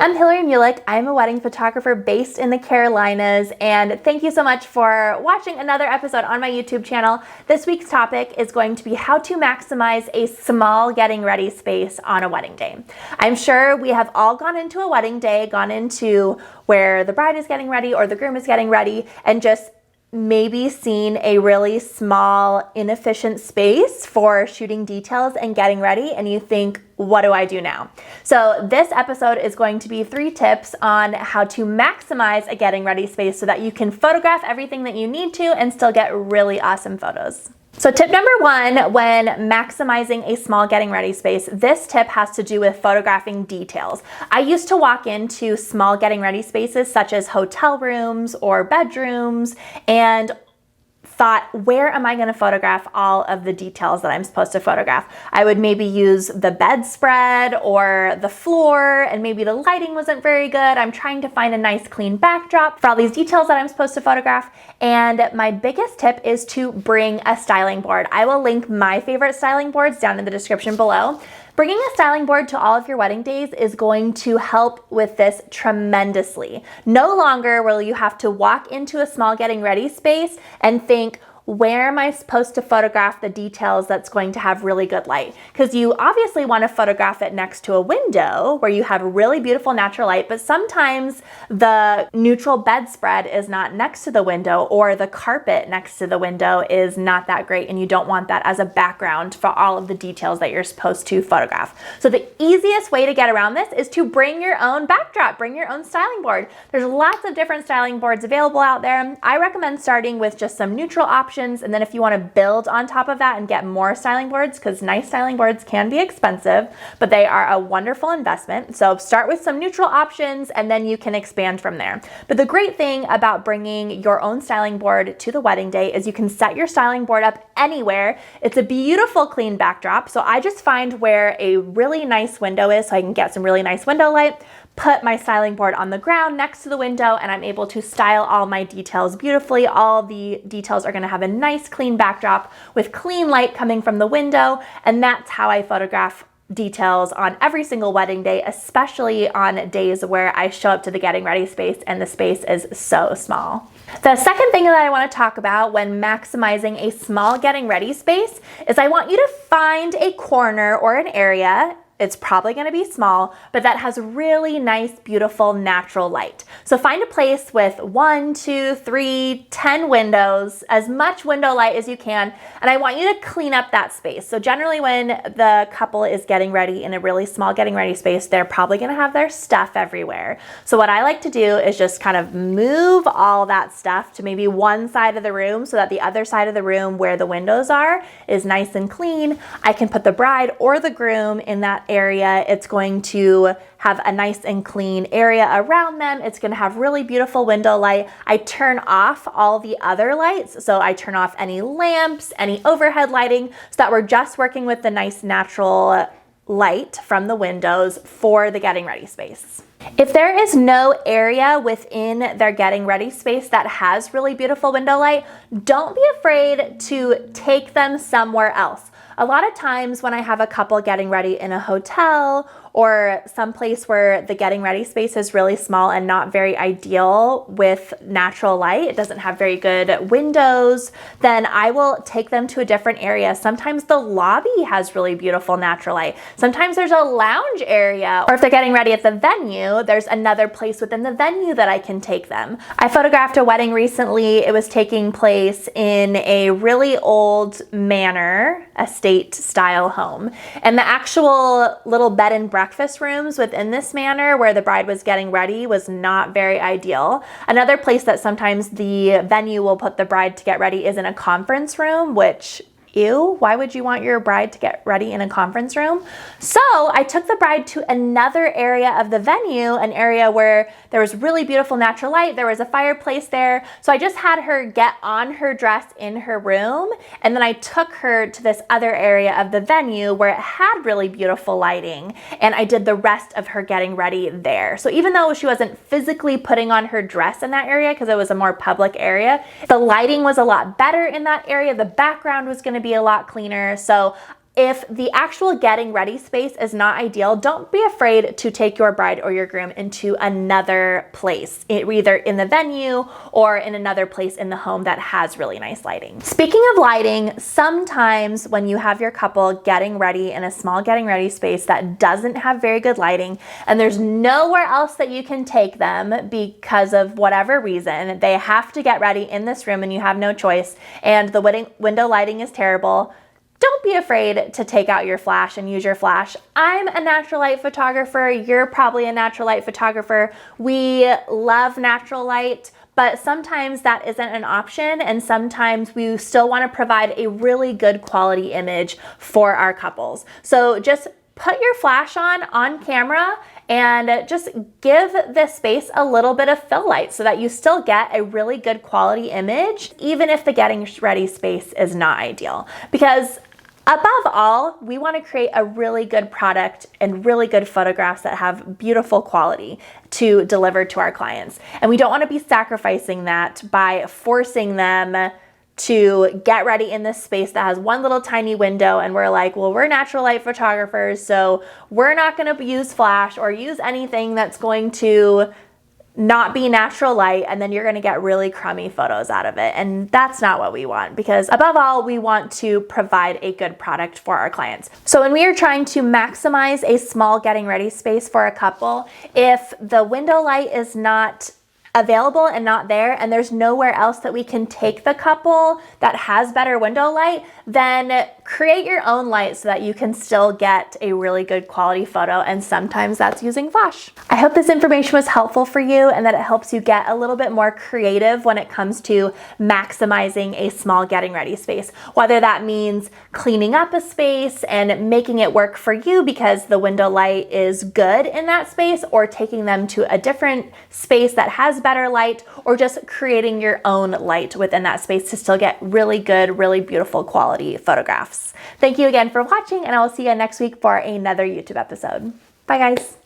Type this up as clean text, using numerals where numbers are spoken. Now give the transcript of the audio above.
I'm Hillary Mulick. I'm a wedding photographer based in the Carolinas, and thank you so much for watching another episode on my YouTube channel. This week's topic is going to be how to maximize a small getting ready space on a wedding day. I'm sure we have all gone into a wedding day, gone into where the bride is getting ready or the groom is getting ready, and just maybe seen a really small, inefficient space for shooting details and getting ready, and you think, what do I do now? So this episode is going to be 3 tips on how to maximize a getting ready space so that you can photograph everything that you need to and still get really awesome photos. So tip number 1, when maximizing a small getting ready space, this tip has to do with photographing details. I used to walk into small getting ready spaces such as hotel rooms or bedrooms and thought, where am I going to photograph all of the details that I'm supposed to photograph? I would maybe use the bedspread or the floor, and maybe the lighting wasn't very good. I'm trying to find a nice clean backdrop for all these details that I'm supposed to photograph. And my biggest tip is to bring a styling board. I will link my favorite styling boards down in the description below. Bringing a styling board to all of your wedding days is going to help with this tremendously. No longer will you have to walk into a small getting ready space and think, where am I supposed to photograph the details that's going to have really good light? Because you obviously want to photograph it next to a window where you have really beautiful natural light, but sometimes the neutral bedspread is not next to the window, or the carpet next to the window is not that great, and you don't want that as a background for all of the details that you're supposed to photograph. So the easiest way to get around this is to bring your own backdrop, bring your own styling board. There's lots of different styling boards available out there. I recommend starting with just some neutral options, and then if you want to build on top of that and get more styling boards, because nice styling boards can be expensive, but they are a wonderful investment. So start with some neutral options and then you can expand from there. But the great thing about bringing your own styling board to the wedding day is you can set your styling board up anywhere. It's a beautiful clean backdrop. So I just find where a really nice window is so I can get some really nice window light, put my styling board on the ground next to the window, and I'm able to style all my details beautifully. All the details are going to have a nice clean backdrop with clean light coming from the window, and that's how I photograph details on every single wedding day, especially on days where I show up to the getting ready space and the space is so small. The second thing that I want to talk about when maximizing a small getting ready space is I want you to find a corner or an area. It's probably going to be small, but that has really nice, beautiful, natural light. So find a place with 1, 2, 3, 10 windows, as much window light as you can, and I want you to clean up that space. So generally when the couple is getting ready in a really small getting ready space, they're probably going to have their stuff everywhere. So what I like to do is just kind of move all that stuff to maybe one side of the room so that the other side of the room where the windows are is nice and clean. I can put the bride or the groom in that area. It's going to have a nice and clean area around them. It's going to have really beautiful window light. I turn off all the other lights. So I turn off any lamps, any overhead lighting, so that we're just working with the nice natural light from the windows for the getting ready space. If there is no area within their getting ready space that has really beautiful window light, don't be afraid to take them somewhere else. A lot of times when I have a couple getting ready in a hotel or someplace where the getting ready space is really small and not very ideal with natural light, it doesn't have very good windows, then I will take them to a different area. Sometimes the lobby has really beautiful natural light. Sometimes there's a lounge area, or if they're getting ready at the venue, there's another place within the venue that I can take them. I photographed a wedding recently. It was taking place in a really old manor, estate style home, and the actual little bed and breakfast rooms within this manor where the bride was getting ready was not very ideal. Another place that sometimes the venue will put the bride to get ready is in a conference room, which, ew, why would you want your bride to get ready in a conference room? So I took the bride to another area of the venue, an area where there was really beautiful natural light. There was a fireplace there. So I just had her get on her dress in her room, and then I took her to this other area of the venue where it had really beautiful lighting, and I did the rest of her getting ready there. So even though she wasn't physically putting on her dress in that area because it was a more public area, the lighting was a lot better in that area. The background was going to be a lot cleaner. So If the actual getting ready space is not ideal, don't be afraid to take your bride or your groom into another place, either in the venue or in another place in the home that has really nice lighting. Speaking of lighting, sometimes when you have your couple getting ready in a small getting ready space that doesn't have very good lighting and there's nowhere else that you can take them because of whatever reason, they have to get ready in this room and you have no choice, and the window lighting is terrible, don't be afraid to take out your flash and use your flash. I'm a natural light photographer. You're probably a natural light photographer. We love natural light, but sometimes that isn't an option, and sometimes we still want to provide a really good quality image for our couples. So just put your flash on camera and just give this space a little bit of fill light so that you still get a really good quality image, even if the getting ready space is not ideal. Because above all, we want to create a really good product and really good photographs that have beautiful quality to deliver to our clients. And we don't want to be sacrificing that by forcing them to get ready in this space that has one little tiny window, and we're like, well, we're natural light photographers, so we're not going to use flash or use anything that's going to not be natural light, and then you're going to get really crummy photos out of it. And that's not what we want, because above all, we want to provide a good product for our clients. So when we are trying to maximize a small getting ready space for a couple, if the window light is not available and not there, and there's nowhere else that we can take the couple that has better window light, then create your own light so that you can still get a really good quality photo, and sometimes that's using flash. I hope this information was helpful for you and that it helps you get a little bit more creative when it comes to maximizing a small getting ready space, whether that means cleaning up a space and making it work for you because the window light is good in that space, or taking them to a different space that has better light, or just creating your own light within that space to still get really good, really beautiful quality photographs. Thank you again for watching, and I will see you next week for another YouTube episode. Bye guys.